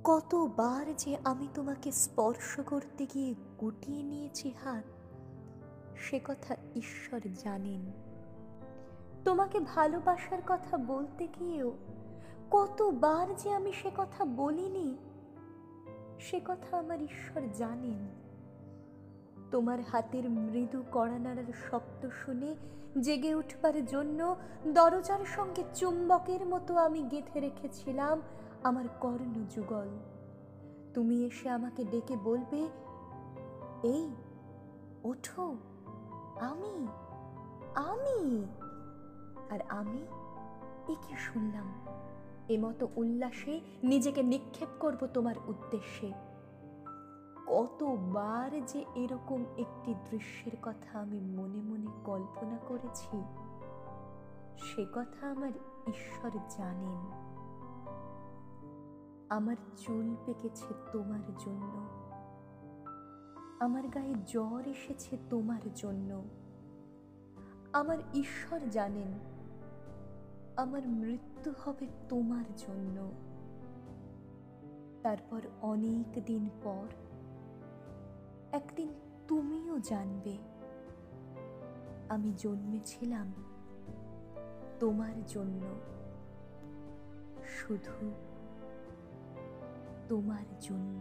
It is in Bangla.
কতবার যে আমি তোমাকে স্পর্শ করতে গিয়ে গুটিয়ে নিয়েছি হাত, সে কথা ঈশ্বর জানেন। তোমাকে ভালোবাসার কথা বলতে গিয়েও কতবার যে আমি সে কথা বলিনি, সে কথা আমার ঈশ্বর জানেন। তোমার হাতের মৃদু কড়া নাড়ার শব্দ শুনে জেগে উঠবার জন্য দরজার সঙ্গে চুম্বকের মতো আমি গেঁথে রেখেছিলাম আমার কর্ণযুগল। তুমি এসে আমাকে ডেকে বলবে, এই ওঠো, আমি আমি আর আমি এ কি শুনলাম, এমতো উল্লাসে নিজেকে নিক্ষেপ করব তোমার উদ্দেশ্যে। কতবার যে এরকম একটি দৃশ্যের কথা আমি মনে মনে কল্পনা করেছি, সে কথা আমার ঈশ্বর জানেন। আমার চুল পেকেছে তোমার জন্য, আমার গায়ে জ্বর এসেছে তোমার জন্য। আমার ঈশ্বর জানেন আমার মৃত্যু হবে তোমার জন্য। তারপর অনেক দিন পর একদিন তুমিও জানবে আমি জন্মেছিলাম তোমার জন্য, শুধু তোমার জন্য।